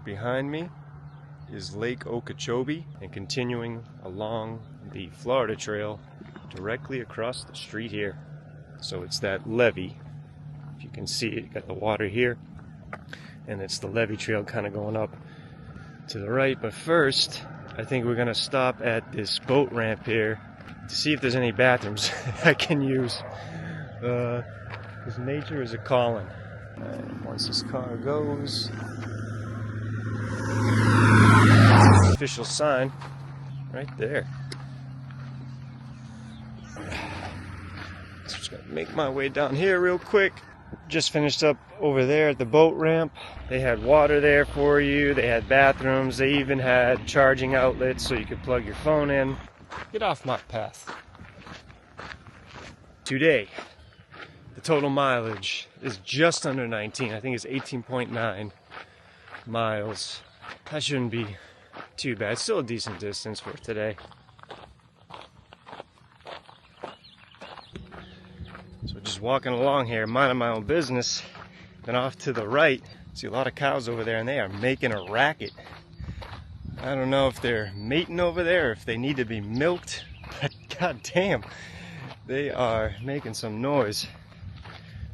Behind me is Lake Okeechobee, and continuing along the Florida Trail directly across the street here. So it's that levee. If you can see it, you got the water here, and it's the levee trail kind of going up to the right. But first, I think we're gonna stop at this boat ramp here to see if there's any bathrooms I can use. Because nature is a calling. And once this car goes, official sign right there. So just gonna make my way down here real quick. Just finished up over there at the boat ramp. They had water there for you, they had bathrooms, they even had charging outlets so you could plug your phone in. Get off my path. Today, the total mileage is just under 19. I think it's 18.9 miles. That shouldn't be too bad. Still a decent distance for today. So just walking along here, minding my own business. Then off to the right, see a lot of cows over there, and they are making a racket. I don't know if they're mating over there or if they need to be milked, but goddamn, they are making some noise.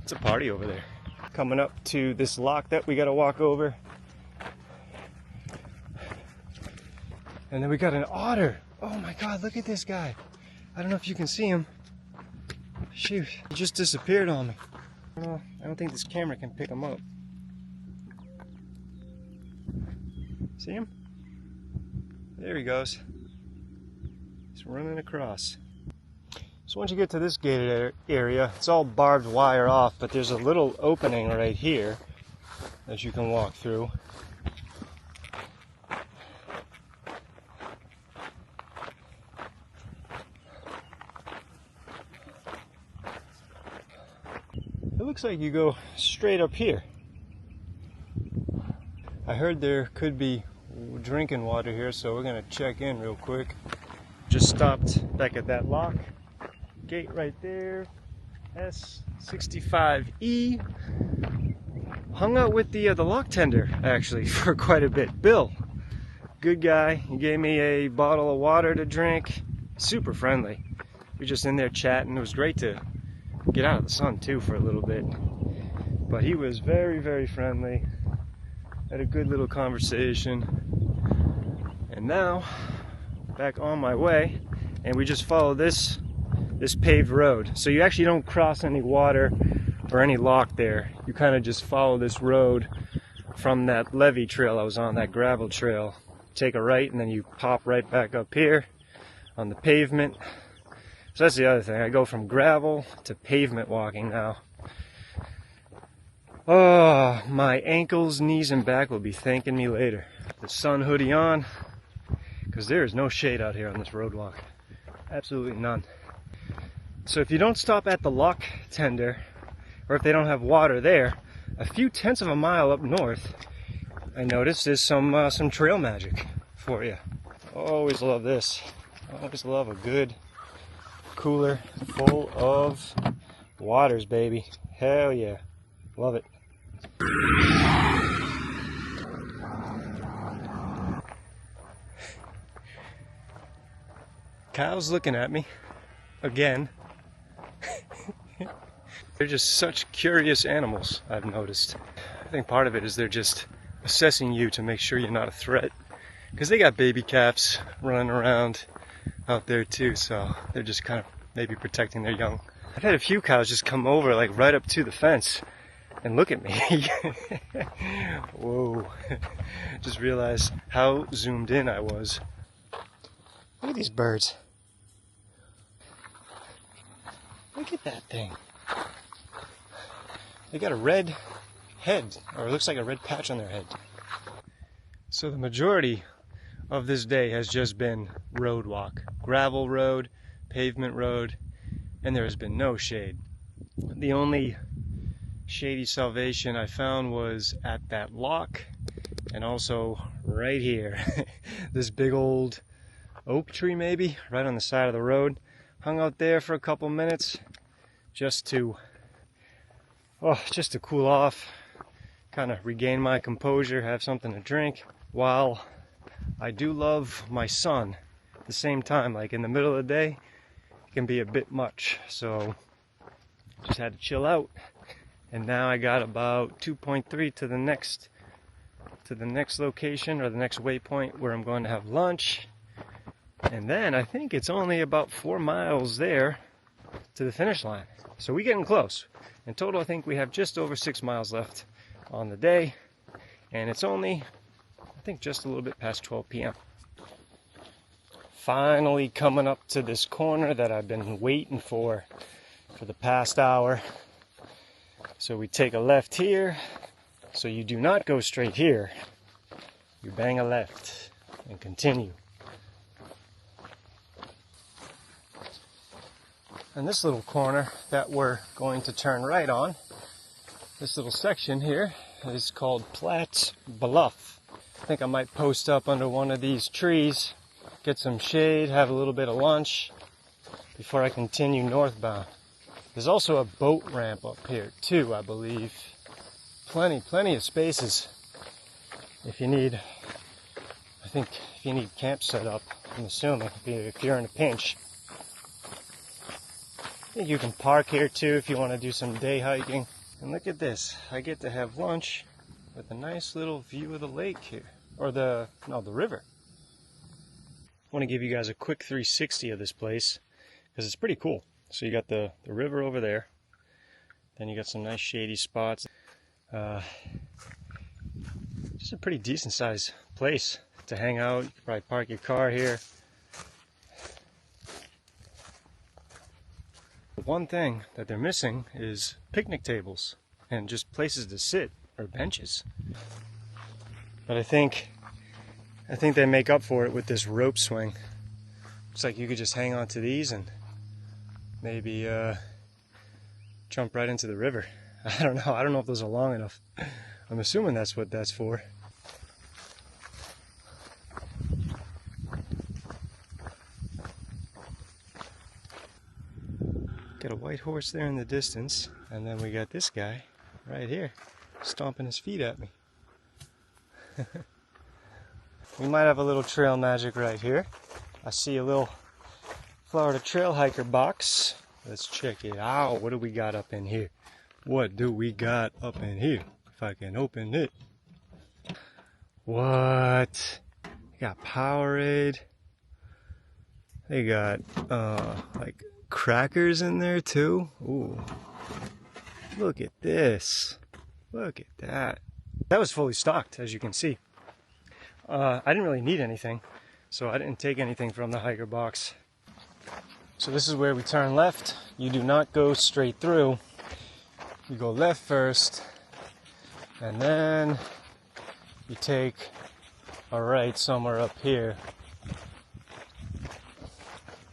It's a party over there. Coming up to this lock that we gotta walk over. And then we got an otter. Oh my God, look at this guy. I don't know if you can see him. Shoot, he just disappeared on me. I don't think this camera can pick him up. See him? There he goes. He's running across. So once you get to this gated area, it's all barbed wire off, but there's a little opening right here that you can walk through. It looks like you go straight up here. I heard there could be drinking water here, so we're gonna check in real quick. Just stopped back at that lock. Gate right there, S65E. Hung out with the lock tender actually for quite a bit. Bill, good guy. He gave me a bottle of water to drink. Super friendly. We were just in there chatting. It was great to get out of the sun too for a little bit. But he was very, very friendly. Had a good little conversation. And now, back on my way, and we just follow this paved road. So you actually don't cross any water or any lock there. You kind of just follow this road from that levee trail I was on, that gravel trail. Take a right and then you pop right back up here on the pavement. So that's the other thing. I go from gravel to pavement walking now. Oh, my ankles, knees, and back will be thanking me later. The sun hoodie on, because there is no shade out here on this road walk. Absolutely none. So if you don't stop at the lock tender, or if they don't have water there, a few tenths of a mile up north, I noticed there's some trail magic for you. Always love this. Always love a good cooler full of waters, baby. Hell yeah. Love it. Cows looking at me again. They're just such curious animals, I've noticed. I think part of it is they're just assessing you to make sure you're not a threat, because they got baby calves running around out there too, so they're just kind of maybe protecting their young. I've had a few cows just come over like right up to the fence and look at me. Whoa. Just realized how zoomed in I was. Look at these birds. Look at that thing. They got a red head, or it looks like a red patch on their head. So the majority of this day has just been road walk. Gravel road, pavement road, and there has been no shade. The only shady salvation I found was at that lock, and also right here. This big old oak tree maybe, right on the side of the road. Hung out there for a couple minutes just to cool off, kind of regain my composure, have something to drink, while I do love my sun at the same time. Like in the middle of the day, it can be a bit much. So just had to chill out. And now I got about 2.3 to the next location, or the next waypoint, where I'm going to have lunch. And then I think it's only about 4 miles there to the finish line. So we're getting close. In total, I think we have just over 6 miles left on the day. And it's only, I think, just a little bit past 12 p.m. Finally coming up to this corner that I've been waiting for the past hour. So we take a left here. So you do not go straight here. You bang a left and continue. And this little corner that we're going to turn right on, this little section here, is called Platt's Bluff. I think I might post up under one of these trees, get some shade, have a little bit of lunch before I continue northbound. There's also a boat ramp up here too, I believe. Plenty of spaces if you need, I think, if you need camp set up, I'm assuming, if you're in a pinch. I think you can park here too if you want to do some day hiking. And look at this, I get to have lunch with a nice little view of the lake here, or the river. I want to give you guys a quick 360 of this place because it's pretty cool. So you got the river over there, then you got some nice shady spots. Just a pretty decent sized place to hang out. You can probably park your car here. One thing that they're missing is picnic tables and just places to sit, or benches. But I think they make up for it with this rope swing. Looks like you could just hang on to these and maybe jump right into the river. I don't know if those are long enough. I'm assuming that's what that's for. Got a white horse there in the distance, and then we got this guy right here stomping his feet at me. We might have a little trail magic right here. I see a little Florida trail hiker box. Let's check it out. What do we got up in here? What do we got up in here? If I can open it. What? They got Powerade. They got like crackers in there too. Ooh. Look at this. Look at that. That was fully stocked, as you can see. I didn't really need anything, so I didn't take anything from the hiker box. So this is where we turn left. You do not go straight through. You go left first, and then you take a right somewhere up here.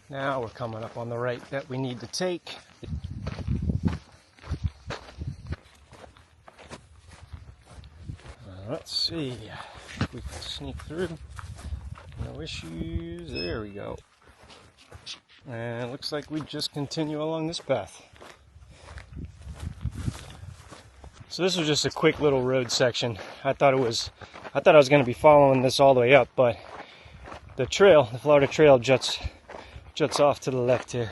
Now we're coming up on the right that we need to take. Let's see if we can sneak through. No issues. There we go. And it looks like we just continue along this path. So this was just a quick little road section. I thought I was going to be following this all the way up, but the Florida trail juts off to the left here.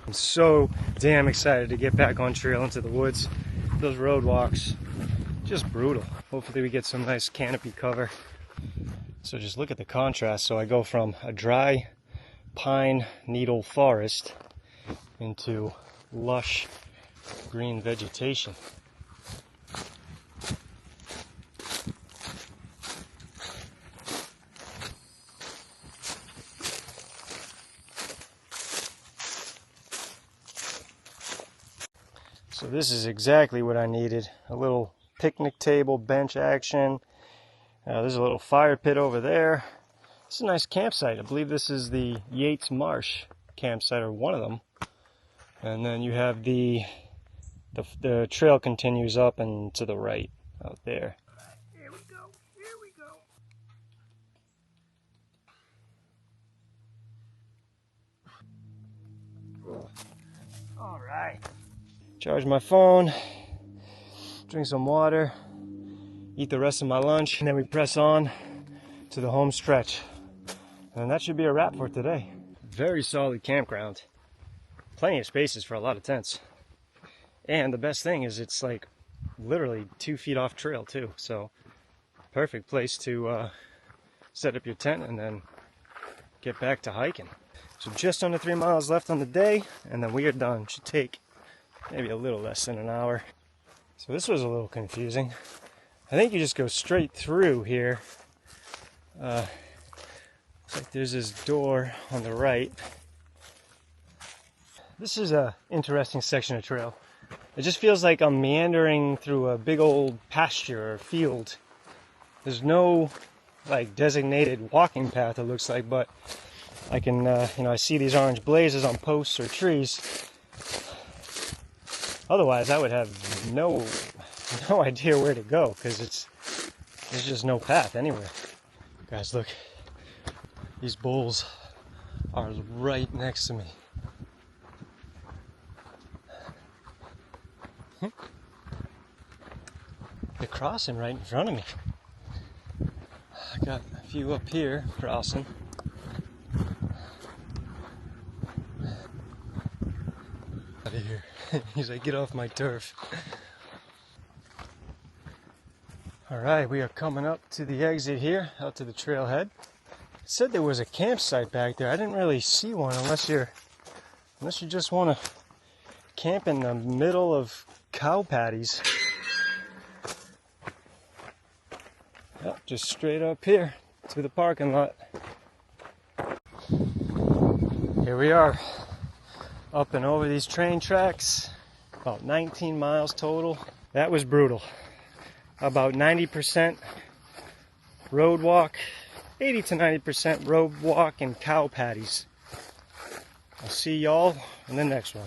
I'm so damn excited to get back on trail into the woods. Those road walks, just brutal. Hopefully we get some nice canopy cover. So just look at the contrast. So I go from a dry pine needle forest into lush green vegetation. So this is exactly what I needed. A little picnic table, bench action. There's a little fire pit over there. It's a nice campsite. I believe this is the Yates Marsh campsite, or one of them. And then you have the trail continues up and to the right out there. Here we go. Here we go. All right. charge my phone, drink some water, eat the rest of my lunch, and then we press on to the home stretch. And that should be a wrap for today. Very solid campground. Plenty of spaces for a lot of tents. And the best thing is it's like literally 2 feet off trail too. So perfect place to set up your tent and then get back to hiking. So just under 3 miles left on the day, and then we are done. Should take maybe a little less than an hour. So this was a little confusing. I think you just go straight through here. Looks like there's this door on the right. This is a interesting section of trail. It just feels like I'm meandering through a big old pasture or field. There's no like designated walking path, it looks like, but I can, I see these orange blazes on posts or trees. Otherwise, I would have no idea where to go because there's just no path anywhere. Guys, look. These bulls are right next to me. They're crossing right in front of me. I got a few up here crossing. Out of here. He's like, get off my turf. Alright, we are coming up to the exit here, out to the trailhead. It said there was a campsite back there. I didn't really see one unless you just want to camp in the middle of cow patties. Yep, just straight up here to the parking lot. Here we are, up and over these train tracks, about 19 miles total. That was brutal. About 90% road walk, 80 to 90% road walk and cow patties. I'll see y'all in the next one.